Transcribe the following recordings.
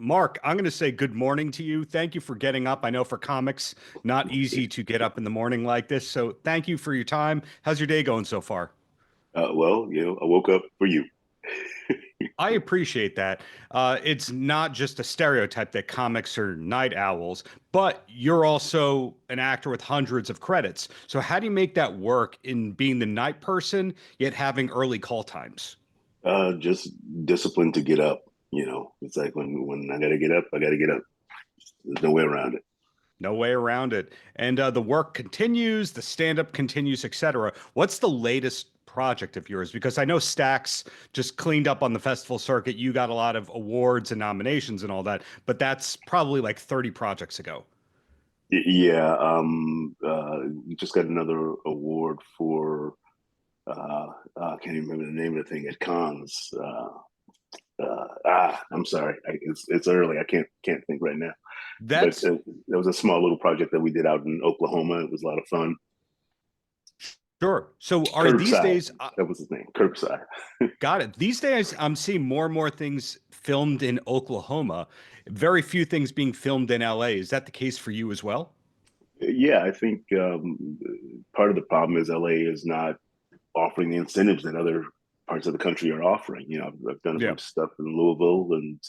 Mark, I'm going to say good morning to you. Thank you for getting up. I know for comics, not easy to get up in the morning like this. So thank you for your time. How's your day going so far? I woke up for you. I appreciate that. It's not just a stereotype that comics are night owls, but you're also an actor with hundreds of credits. So how do you make that work in being the night person, yet having early call times? Just discipline to get up. It's like when I gotta get up, I gotta get up. There's no way around it. No way around it. And the work continues, the stand-up continues, etc. What's the latest project of yours? Because I know Stacks just cleaned up on the festival circuit. You got a lot of awards and nominations and all that, but that's probably like 30 projects ago. Yeah, we just got another award for I can't even remember the name of the thing at cons. I'm sorry, it's early. I can't think right now. But That's there was a small little project that we did out in Oklahoma. It was a lot of fun. sure. So are these Curbside, days, that was his name. Curbside. got it. These days, I'm seeing more and more things filmed in Oklahoma, very few things being filmed in LA. Is that the case for you as well? Yeah, I think part of the problem is LA is not offering the incentives that other parts of the country are offering. I've done a Yeah. bunch of stuff in Louisville, and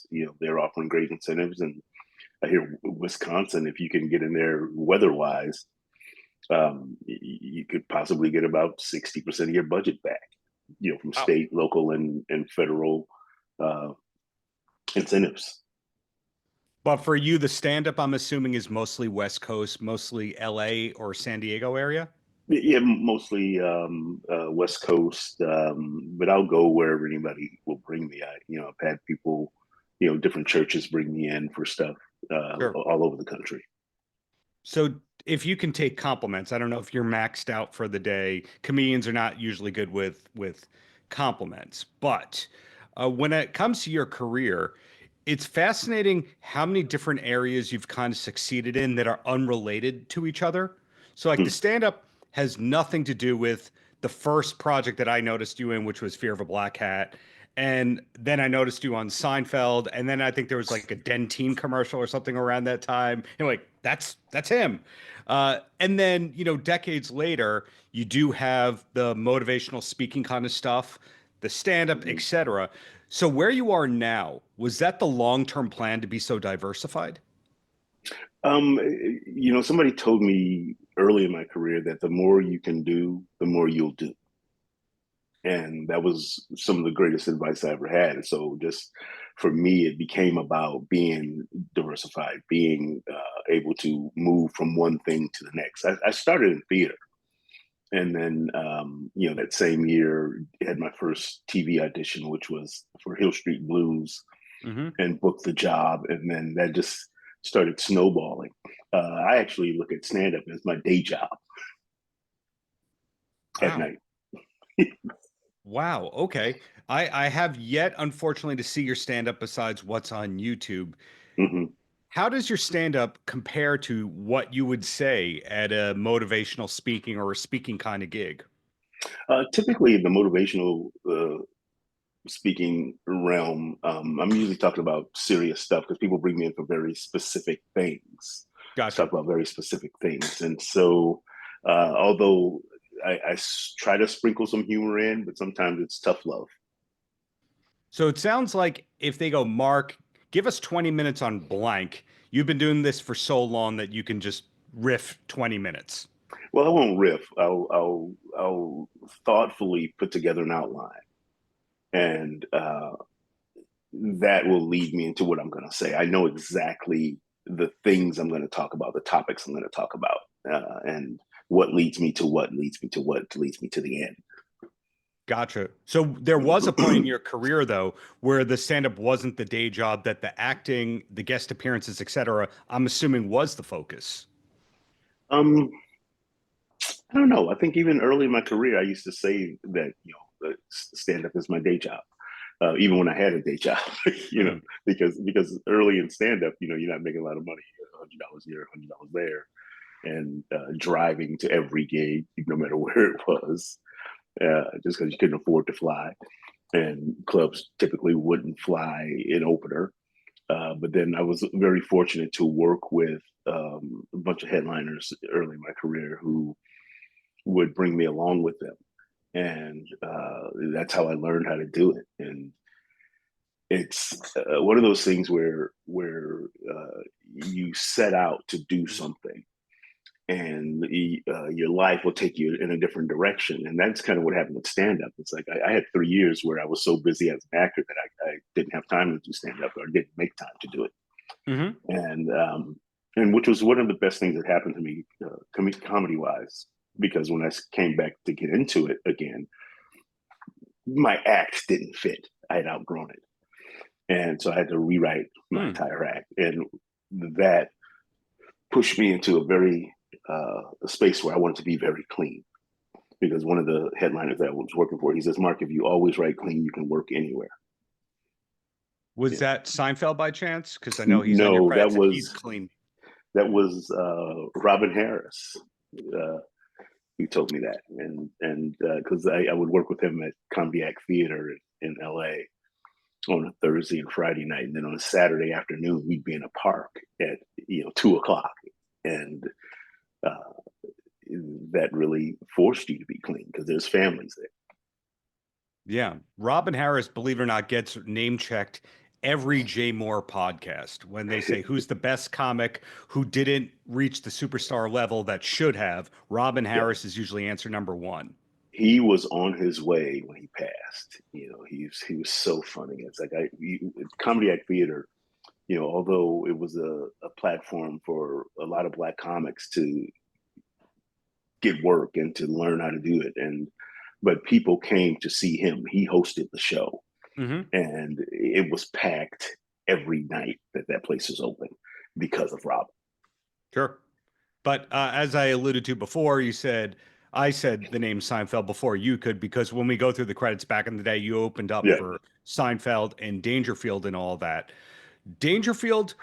they're offering great incentives. And I hear Wisconsin, if you can get in there weather-wise, you could possibly get about 60% of your budget back. From Wow. state, local, and federal uh, incentives. But for you, the stand-up, I'm assuming, is mostly West Coast, mostly LA or San Diego area? Yeah, mostly West Coast, but I'll go wherever anybody will bring me. I've had people, different churches bring me in for stuff Sure. all over the country. So if you can take compliments, I don't know if you're maxed out for the day. Comedians are not usually good with compliments, but when it comes to your career, it's fascinating how many different areas you've kind of succeeded in that are unrelated to each other. So like the Hmm. stand-up has nothing to do with the first project that I noticed you in, which was Fear of a Black Hat. And then I noticed you on Seinfeld, and then I think there was like a Dentyne commercial or something around that time. And like, that's him. And then, decades later, you do have the motivational speaking kind of stuff, the stand-up, Hmm. etc. So where you are now, was that the long-term plan to be so diversified? Somebody told me early in my career that the more you can do, the more you'll do. And that was some of the greatest advice I ever had. So just for me, it became about being diversified, being able to move from one thing to the next. I started in theater, and then that same year had my first TV audition, which was for Hill Street Blues, Hmm. and booked the job, and then that just started snowballing. I actually look at stand up as my day job at Wow. night. Wow. Okay. I have yet, unfortunately, to see your stand-up besides what's on YouTube. Hmm. How does your stand-up compare to what you would say at a motivational speaking or a speaking kind of gig? Typically, the motivational speaking realm, I'm usually talking about serious stuff because people bring me in for very specific things. Gotcha. Talk about very specific things, and so although try to sprinkle some humor in, but sometimes it's tough love. So it sounds like if they go, Mark, give us 20 minutes on blank. You've been doing this for so long that you can just riff 20 minutes. Well, I won't riff. I'll thoughtfully put together an outline, and that will lead me into what I'm going to say. I know exactly the things I'm going to talk about, the topics I'm going to talk about, and what leads me to what leads me to what leads me to the end. Gotcha. So there was a point in your career though where the stand-up wasn't the day job, that the acting, the guest appearances, etc., I'm assuming was the focus. um, I don't know. I think even early in my career, I used to say that stand up is my day job, even when I had a day job. you know, Mhm. because early in stand up, you're not making a lot of money. $100 here, $100 there, and driving to every gig, no matter where it was, just because you couldn't afford to fly, and clubs typically wouldn't fly an opener. But then I was very fortunate to work with a bunch of headliners early in my career who would bring me along with them, and that's how I learned how to do it. And it's one of those things where you set out to do something, and your life will take you in a different direction. And that's kind of what happened with stand up. It's like I had 3 years where I was so busy as an actor that I didn't have time to do stand up, or didn't make time to do it. Mm-hmm. And which was one of the best things that happened to me, comedy wise, because when I came back to get into it again, my act didn't fit. I had outgrown it. And so I had to rewrite my entire act. And that pushed me into a space where I wanted to be very clean. Because one of the headliners that I was working for, he says, Mark, if you always write clean, you can work anywhere. Was that Seinfeld by chance? Because I know he's on your No, credits and he's clean. that was Robin Harris. Who told me that, and because I would work with him at Combiac Theater in LA on a Thursday and Friday night, and then on a Saturday afternoon we'd be in a park at 2:00, and that really forced you to be clean because there's families there. Yeah, Robin Harris, believe it or not, gets name checked every Jay Moore podcast when they say who's the best comic who didn't reach the superstar level that should have. Robin Harris is usually answer number one. He was on his way when he passed. He was so funny. It's like Comedy Act Theater. Although it was a platform for a lot of Black comics to get work and to learn how to do it, but people came to see him. He hosted the show. Mm-hmm. And it was packed every night that place was open because of Rob. Sure. But as I alluded to before, I said the name Seinfeld before you could, because when we go through the credits back in the day, you opened up for Seinfeld and Dangerfield and all that. Dangerfield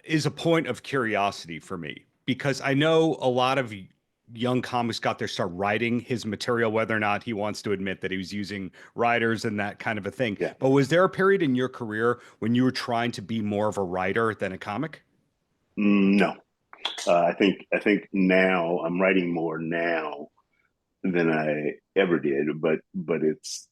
is a point of curiosity for me, because I know a lot of young comics got their start writing his material, whether or not he wants to admit that he was using writers and that kind of a thing. Yeah. But was there a period in your career when you were trying to be more of a writer than a comic? No, I think now I'm writing more now than I ever did, but it's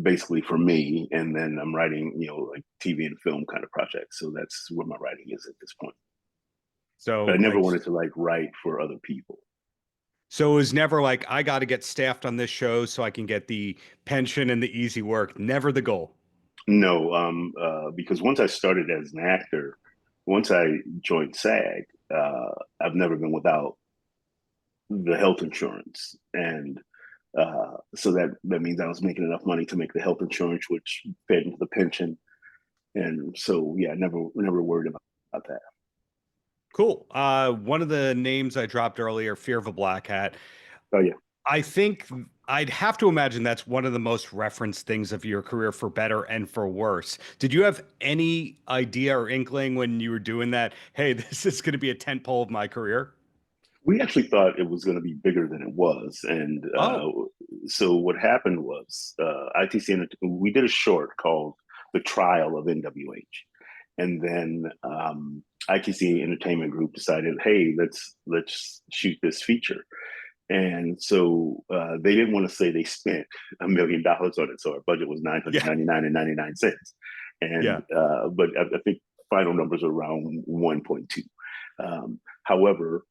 basically for me, and then I'm writing like TV and film kind of projects. So that's where my writing is at this point. So But I never wanted to write for other people. So it was never like, I got to get staffed on this show so I can get the pension and the easy work. Never the goal. No, because once I started as an actor, once I joined SAG, I've never been without the health insurance, and so that means I was making enough money to make the health insurance, which fed into the pension, and so yeah, never worried about that. Cool. One of the names I dropped earlier, Fear of a Black Hat. Oh yeah. I think I'd have to imagine that's one of the most referenced things of your career, for better and for worse. Did you have any idea or inkling when you were doing that, hey, this is going to be a tentpole of my career? We actually thought it was going to be bigger than it was, and so what happened was ITC. We did a short called "The Trial of NWH," and then ITC Entertainment Group decided, hey, let's shoot this feature. And so they didn't want to say they spent $1 million on it, so our budget was $999.99, and but I think final numbers are around 1.2. However,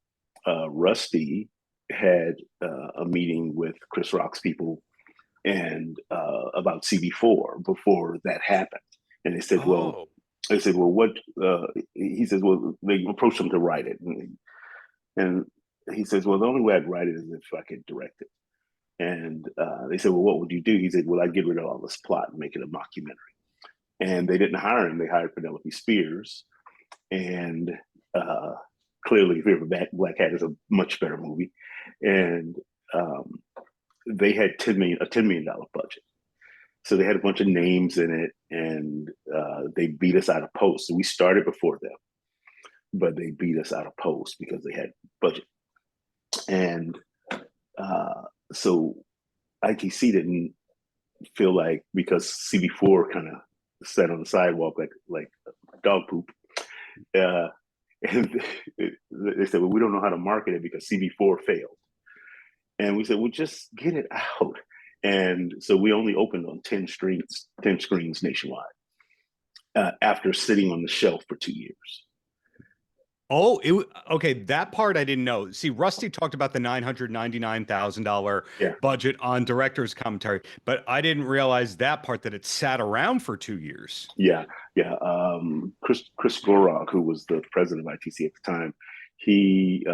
Rusty had a meeting with Chris Rock's people and about CB4 before that happened, and they said, well, what? He says, well, they approached him to write it, and he says, well, the only way I'd write it is if I could direct it. And they said, well, what would you do? He said, well, I'd get rid of all this plot and make it a mockumentary. And they didn't hire him. They hired Penelope Spears. And clearly, Fear of a Black Hat is a much better movie. And they had a $10 million budget. So they had a bunch of names in it, and they beat us out of post. So we started before them, but they beat us out of post because they had budget. And so ITC didn't feel like, because CB4 kind of sat on the sidewalk like dog poop. Uh, and they said, well, we don't know how to market it because CB4 failed. And we said, well, just get it out. And so we only opened on 10 screens nationwide after sitting on the shelf for 2 years. Oh, okay. That part I didn't know. See, Rusty talked about the $999,000 Yeah. budget on director's commentary, but I didn't realize that part that it sat around for 2 years. Yeah. Yeah. Chris Gorok, who was the president of ITC at the time, he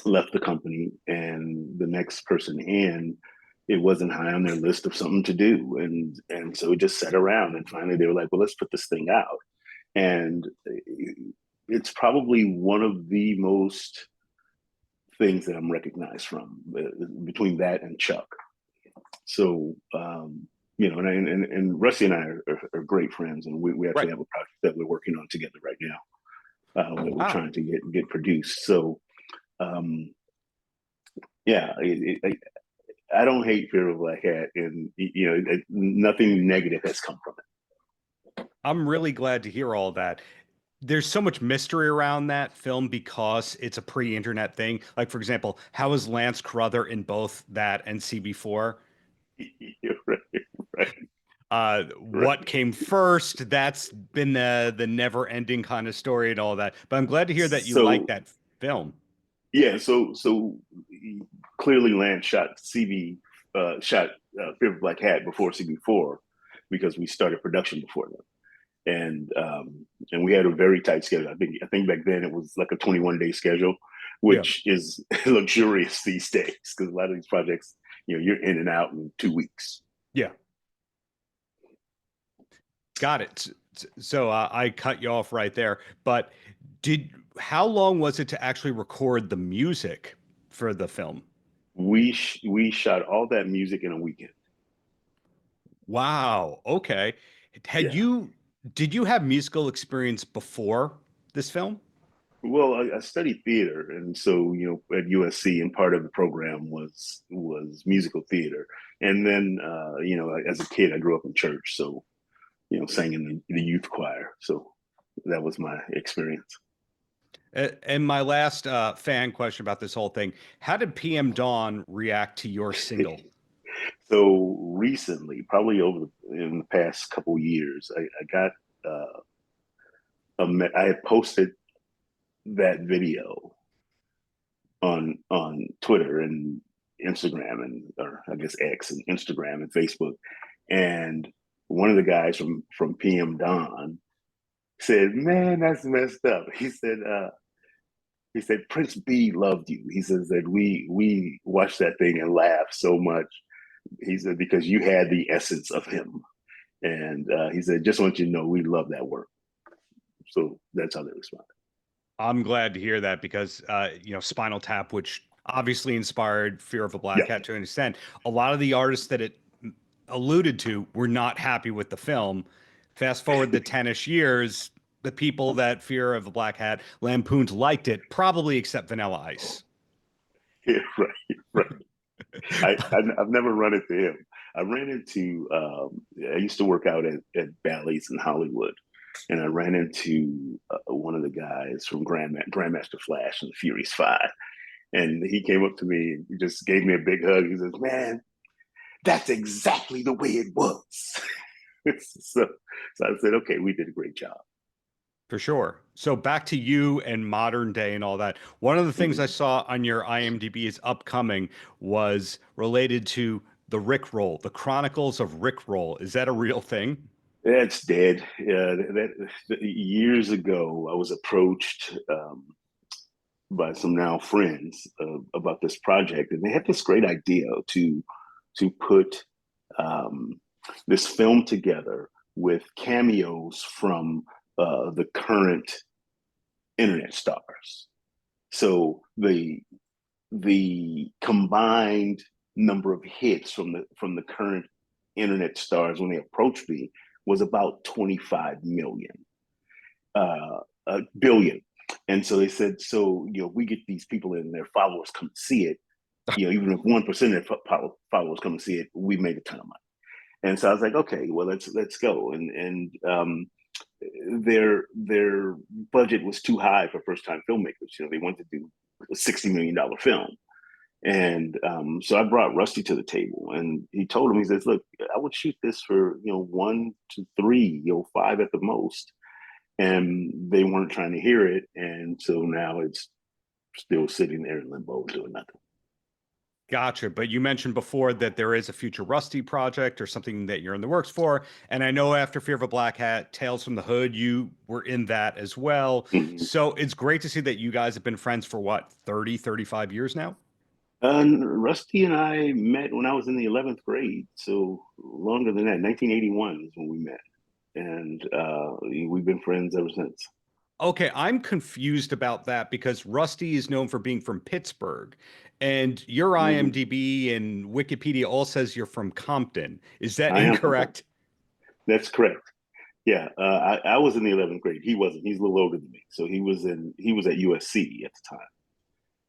left the company, and the next person in, it wasn't high on their list of something to do. And so it just sat around, and finally they were like, well, let's put this thing out. And it's probably one of the most things that I'm recognized from, between that and Chuck. So, and Rusty and I are great friends, and we actually have a project that we're working on together right now that we're trying to get produced. So, I don't hate Fear of a Black Hat, and nothing negative has come from it. I'm really glad to hear all that. There's so much mystery around that film because it's a pre-internet thing. Like, for example, how is Lance Carruthers in both that and CB4? Right. What came first? That's been the never-ending kind of story and all that. But I'm glad to hear that you like that film. Yeah. So clearly Lance shot Fear of Black Hat before CB4 because we started production before them. And we had a very tight schedule. I think back then it was like a 21-day schedule, which is luxurious these days because a lot of these projects, you're in and out in 2 weeks. Yeah. Got it. So I cut you off right there. But how long was it to actually record the music for the film? We shot all that music in a weekend. Wow. Okay. Did you have musical experience before this film? Well, I studied theater, and so at USC, and part of the program was musical theater. And then as a kid, I grew up in church, so sang in the youth choir. So that was my experience. And my last fan question about this whole thing: how did PM Dawn react to your single? So recently, probably in the past couple years, I got I had posted that video on Twitter and Instagram, or I guess X, and Instagram and Facebook, and one of the guys from PM Dawn said, "Man, that's messed up." He said Prince B loved you. He says that we watched that thing and laughed so much. He said because you had the essence of him, and he said just want you to know we love that work. So that's how they responded. I'm glad to hear that because Spinal Tap, which obviously inspired Fear of a Black Hat to an extent, a lot of the artists that it alluded to were not happy with the film. Fast forward the 10-ish years, the people that Fear of a Black Hat lampooned liked it, probably except Vanilla Ice. Yeah, right. I've never run into him. I ran into I used to work out at Bally's in Hollywood, and I ran into one of the guys from Grandmaster Flash and the Furious Five, and he came up to me and he just gave me a big hug. He says, "Man, that's exactly the way it was." so I said, "Okay, we did a great job." For sure. So back to you and modern day and all that. One of the things I saw on your IMDb is upcoming was related to the Rickroll, the Chronicles of Rickroll. Is that a real thing? That's dead. Years ago, I was approached by some now friends about this project, and they had this great idea to put this film together with cameos from the current internet stars. So the combined number of hits from the current internet stars when they approached me was about 25 billion. And so they said, so we get these people and their followers come see it, even if 1% of their followers come and see it, we made a ton of money. And so I was like, okay, well, let's go. And their budget was too high for first time filmmakers. They wanted to do a $60 million film. And so I brought Rusty to the table, and he told him, he says, "Look, I would shoot this for 1 to 3, five at the most." And they weren't trying to hear it, and so now it's still sitting there in limbo doing nothing. Gotcha. But you mentioned before that there is a future Rusty project or something that you're in the works for. And I know after Fear of a Black Hat, Tales from the Hood, you were in that as well. Mm-hmm. So it's great to see that you guys have been friends for what, 30, 35 years now? Rusty and I met when I was in the 11th grade, so longer than that. 1981 is when we met, and we've been friends ever since. Okay, I'm confused about that because Rusty is known for being from Pittsburgh, and your Mm-hmm. IMDb and Wikipedia all says you're from Compton. Is that I am from Compton. incorrect? That's correct. Yeah, I was in the 11th grade. He wasn't. He's a little older than me, so he was at USC at the time.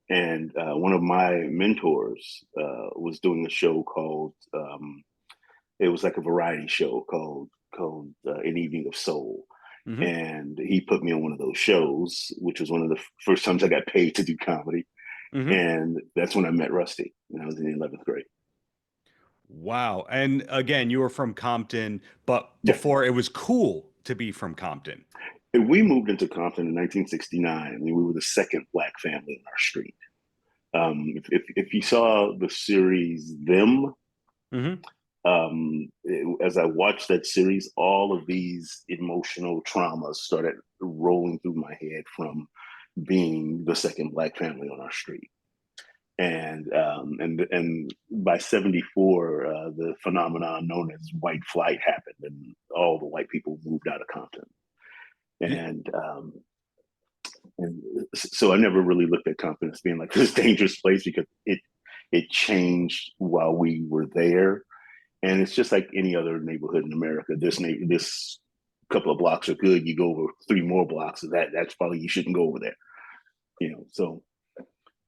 And one of my mentors was doing a show called it was like a variety show called An Evening of Soul, Hmm. and he put me on one of those shows, which was one of the first times I got paid to do comedy, Hmm. and that's when I met Rusty when I was in the 11th grade. Wow. And again, you were from Compton, but Yeah, before it was cool to be from Compton. and we moved into Compton in 1969. I mean, we were the second black family on our street. If you saw the series Them, Hmm. as I watched that series, all of these emotional traumas started rolling through my head from being the second black family on our street. And by '74, the phenomenon known as white flight happened, and all the white people moved out of Compton. Yeah. And so I never really looked at Compton as being like this dangerous place, because it changed while we were there. And it's just like any other neighborhood in America. This couple of blocks are good. You go over 3 more blocks of that's probably you shouldn't go over there. So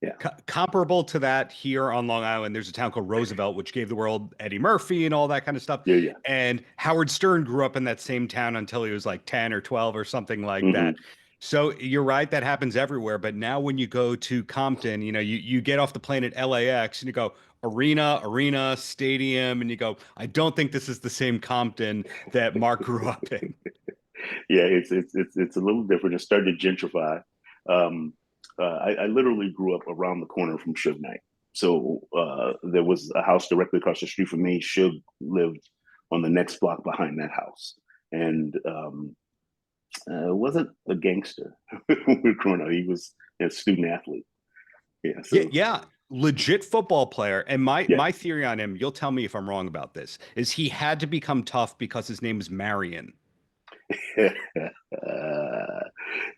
yeah. Comparable to that here on Long Island, there's a town called Roosevelt, which gave the world Eddie Murphy and all that kind of stuff. Yeah, yeah. And Howard Stern grew up in that same town until he was like 10 or 12 or something like Hmm. that. So you're right, that happens everywhere. But now when you go to Compton, you get off the plane at LAX and you go arena, stadium, and you go, I don't think this is the same Compton that Mark grew up in. Yeah, it's a little different. It started to gentrify. Um, I literally grew up around the corner from Suge Knight. So there was a house directly across the street from me. Suge lived on the next block behind that house, and wasn't a gangster when we were growing up. He was a student athlete. Yeah. Yeah, So yeah, legit football player. And my yeah. my theory on him, you'll tell me if I'm wrong about this, is he had to become tough because his name is Marion.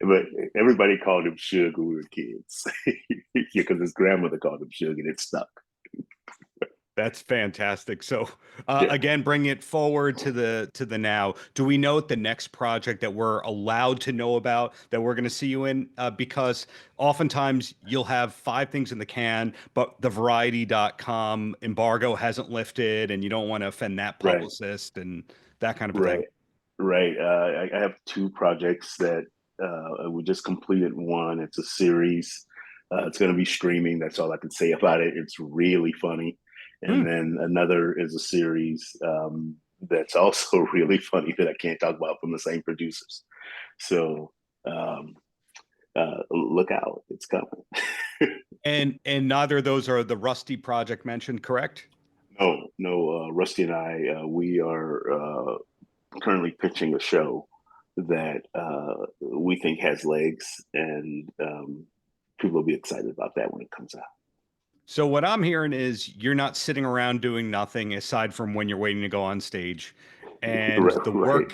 But everybody called him Suge when we were kids. Because his grandmother called him Suge, and it stuck. That's fantastic. So Yeah. again, bring it forward to the now. Do we know the next project that we're allowed to know about that we're going to see you in? Because oftentimes you'll have 5 things in the can, but the variety.com embargo hasn't lifted and you don't want to offend that Right. publicist and that kind of a thing. Right. Right. I have 2 projects that we just completed. One, it's a series. It's going to be streaming. That's all I can say about it. It's really funny. And Hmm. then another is a series that's also really funny that I can't talk about, from the same producers. So um, look out, it's coming. And neither of those are the Rusty project mentioned, correct? No, no. Rusty and I, we are currently pitching a show that we think has legs, and people will be excited about that when it comes out. So what I'm hearing is you're not sitting around doing nothing aside from when you're waiting to go on stage. And Right, right.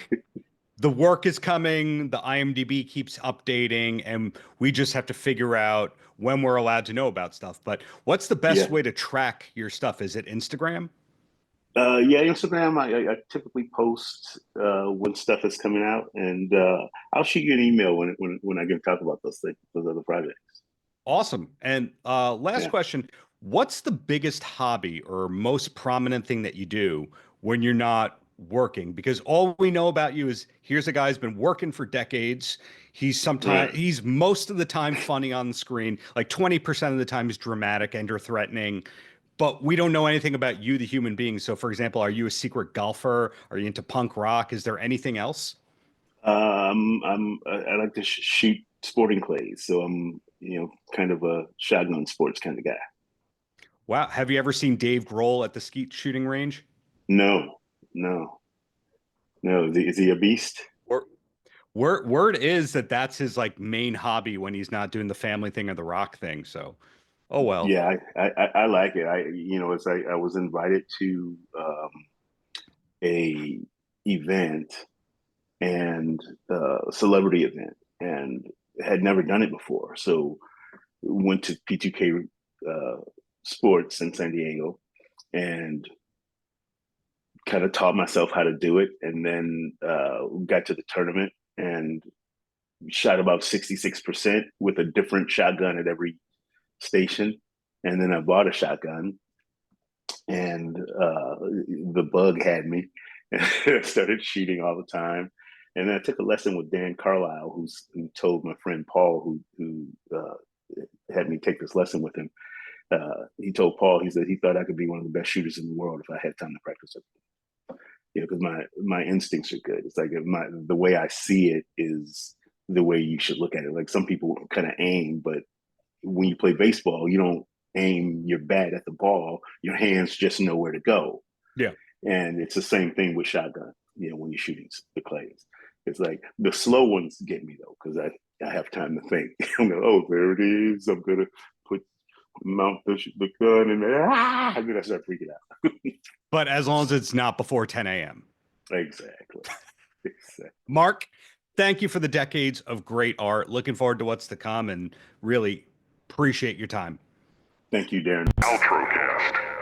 the work is coming, the IMDb keeps updating, and we just have to figure out when we're allowed to know about stuff. But what's the best Yeah. way to track your stuff? Is it Instagram? Yeah, Instagram. I typically post when stuff is coming out, and I'll shoot you an email when I can talk about those other projects. Awesome. And last Yeah. question, what's the biggest hobby or most prominent thing that you do when you're not working? Because all we know about you is here's a guy who's been working for decades. He's most of the time funny on the screen, like 20% of the time is dramatic and or threatening, but we don't know anything about you, the human being. So for example, are you a secret golfer? Are you into punk rock? Is there anything else? I like to shoot sporting clays, so I'm kind of a shotgun sports kind of guy. Wow. Have you ever seen Dave Grohl at the skeet shooting range? No, no, no. Is he a beast? Or word is that that's his like main hobby when he's not doing the family thing or the rock thing. So, oh well. Yeah, I like it. It's I was invited to a event and celebrity event and had never done it before. So went to P2K Sports in San Diego and kind of taught myself how to do it. And then got to the tournament and shot about 66% with a different shotgun at every station. And then I bought a shotgun and the bug had me. And I started shooting all the time. And then I took a lesson with Dan Carlisle, who told my friend Paul, who had me take this lesson with him. He told Paul, he said he thought I could be one of the best shooters in the world if I had time to practice it. Because my instincts are good. It's like the way I see it is the way you should look at it. Like some people kind of aim, but when you play baseball, you don't aim your bat at the ball. Your hands just know where to go. Yeah. And it's the same thing with shotgun, when you're shooting the clays. It's like the slow ones get me though, because I have time to think. I'm like, oh, there it is. I'm gonna mount the gun and then I start freaking out. But as long as it's not before 10 a.m. Exactly. Mark, thank you for the decades of great art. Looking forward to what's to come and really appreciate your time. Thank you, Darren. Paltrocast.